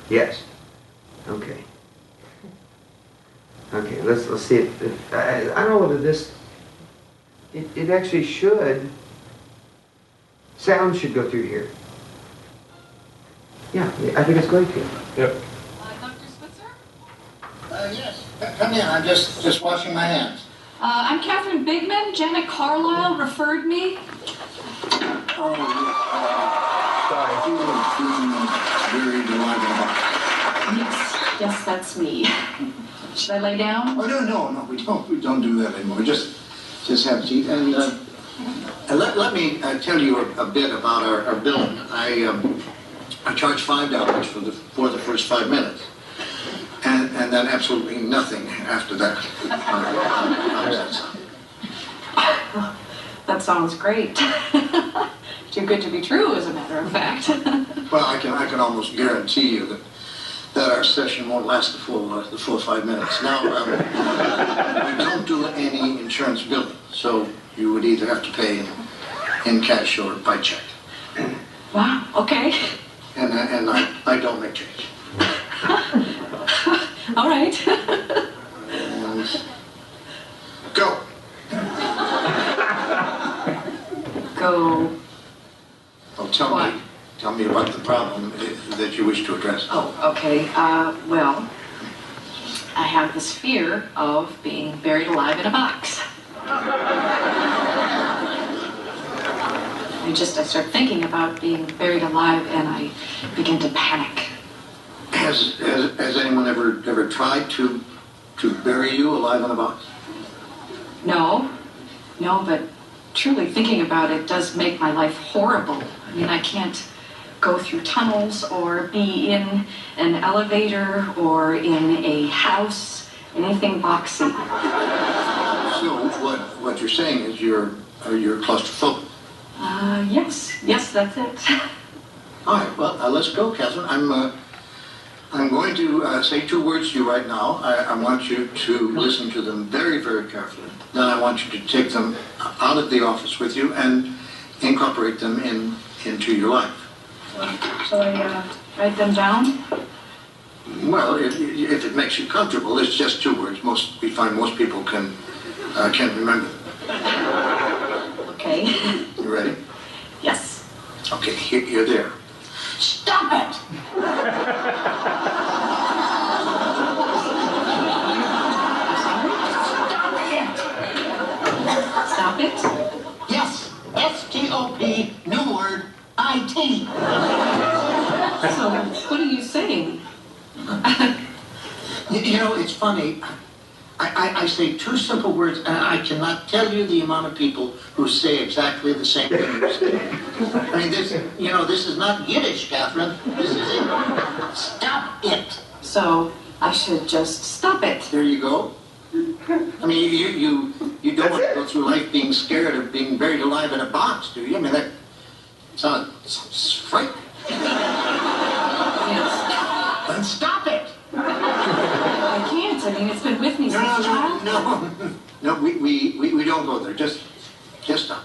S1: Yes. Okay. Okay, let's see if I don't know whether this it actually should sound should go through here. Yeah, I think it's going to.
S4: Yep.
S7: Dr. Spitzer?
S8: Yes, come in. I'm just washing my hands.
S7: I'm Catherine Bigman. Janet Carlisle referred me.
S8: Oh, yes. Sorry. Buried alive in a box.
S7: Yes, that's me. Should I lay down?
S8: Oh, no, we don't do that anymore. Just have a seat. And let me tell you a bit about our billing. I charge $5 for the first 5 minutes. And then absolutely nothing after that.
S7: That sounds great. Too good to be true, as a matter of fact.
S8: Well, I can almost guarantee you that our session won't last the full 5 minutes. Now, we don't do any insurance billing, so you would either have to pay in cash or by check.
S7: Wow, okay.
S8: And I don't make change.
S7: All right.
S8: And go.
S7: Go.
S8: Oh, tell me about the problem that you wish to address.
S7: Oh, okay. Well, I have this fear of being buried alive in a box. I start thinking about being buried alive and I begin to panic.
S8: Has anyone ever tried to bury you alive in a box?
S7: No, but truly thinking about it does make my life horrible. I mean, I can't go through tunnels or be in an elevator or in a house, anything boxy.
S8: So what you're saying is you're claustrophobic.
S7: Yes, that's it.
S8: All right, well, let's go, Catherine. I'm going to say 2 words to you right now. I want you to listen to them very, very carefully. Then I want you to take them out of the office with you and incorporate them into your life.
S7: Shall I write them down?
S8: Well, if it makes you comfortable, it's just 2 words. We find most people can remember them.
S7: Okay.
S8: You ready?
S7: Yes.
S8: Okay, you're there.
S7: Stop it! Stop it?
S8: Yes, S-T-O-P, new word, I-T.
S7: So, what are you saying?
S8: You know, it's funny. I say 2 simple words, and I cannot tell you the amount of people who say exactly the same thing you say. I mean, this is not Yiddish, Catherine. This is English. Stop it.
S7: So, I should just stop it.
S8: There you go. I mean, you don't want to go through life being scared of being buried alive in a box, do you? I mean, that sounds frightening.
S7: Yes.
S8: Then stop it.
S7: I can't. I mean, it's been with me since childhood.
S8: No, we don't go there. Just stop.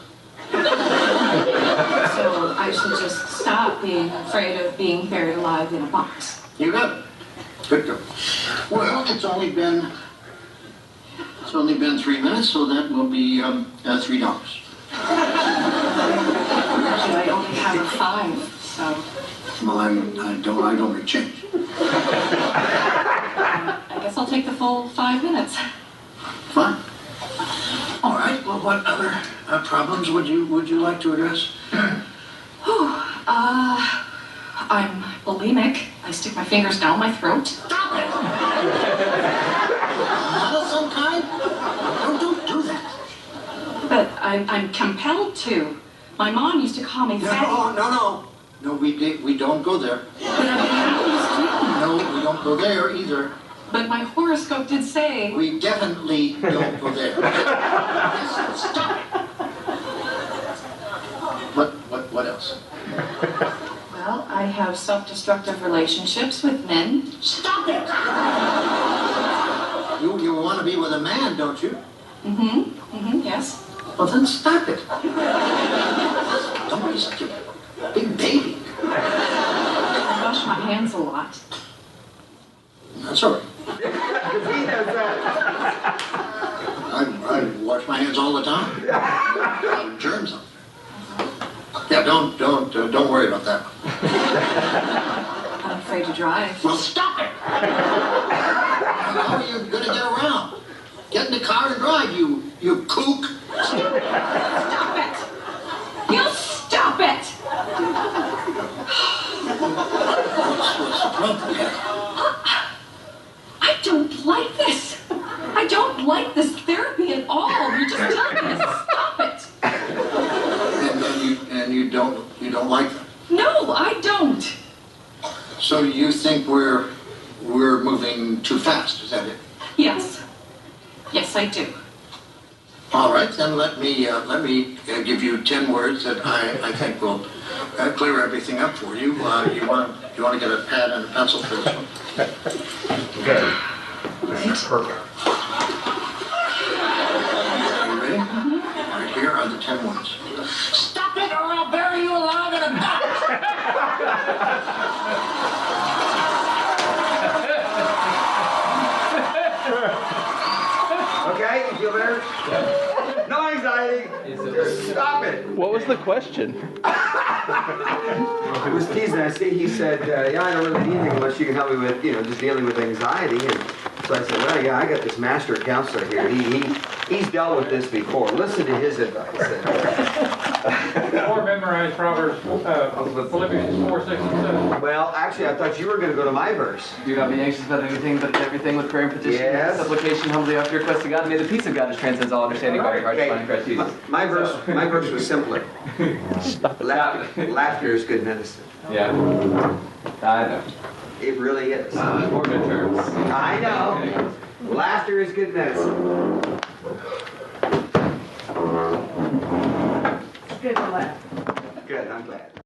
S7: So I should just stop being afraid of being buried alive in a box.
S8: You got it. Good girl. Well, it's only been 3 minutes, so that will be $3.
S7: Actually, I only have a 5, so
S8: Well, I don't make change.
S7: I guess I'll take the full 5 minutes.
S8: Fine. All right. Well, what other problems would you like to address?
S7: I'm bulimic. I stick my fingers down my throat.
S8: Stop it! Not of some kind? Don't do that.
S7: But I'm compelled to. My mom used to call me fatty.
S8: No, we don't go there.
S7: But I always
S8: No, we don't go there either.
S7: do. But my horoscope did say.
S8: We definitely don't go there. Stop it! What else?
S7: Well, I have self-destructive relationships with men.
S8: Stop it! You want to be with a man, don't you?
S7: Yes.
S8: Well, then stop it. Don't be such a big baby.
S7: I wash my hands a lot.
S8: That's all right. I wash my hands all the time. Germs on. Yeah, don't worry about that.
S7: I'm afraid to drive.
S8: Well, stop it! How are you going to get around? Get in the car and drive, you kook.
S7: Stop it! You stop it!
S8: What's the problem, Catherine?
S7: I don't like this. I don't like this therapy at all. You're just telling me to stop it.
S8: And you don't like them.
S7: No, I don't.
S8: So you think we're moving too fast? Is that it?
S7: Yes. Yes, I do.
S8: All right, then let me give you 10 words that I think will clear everything up for you. You want to get a pad and a pencil for this one?
S1: Okay.
S7: Right.
S1: Perfect.
S8: You ready? All right, here are the 10 words.
S7: Stop it or I'll bury you alive in a box.
S1: Okay, you feel better? No anxiety. Just stop it.
S3: What was the question?
S1: It was teasing. I see. He said, "Yeah, I don't really need anything unless you can help me with, just dealing with anxiety." And so I said, "Well, yeah, I got this master counselor here. He's dealt with this before. Listen to his advice."
S5: Or memorize Proverbs, Philippians 4, 6, and 7.
S1: Well, actually, I thought you were going to go to my verse.
S4: Do not be anxious about anything, but everything with prayer and petition,
S1: Yes.
S4: supplication, humbly offer your request to God, and may the peace of God, which transcends all understanding, guard your hearts and mind in Christ Jesus.
S1: My verse was simpler. Laughter is good medicine.
S4: Yeah, I know.
S1: It really is.
S4: More midterms.
S1: I know. Laughter is good medicine.
S6: It's good to laugh.
S1: Good, I'm glad.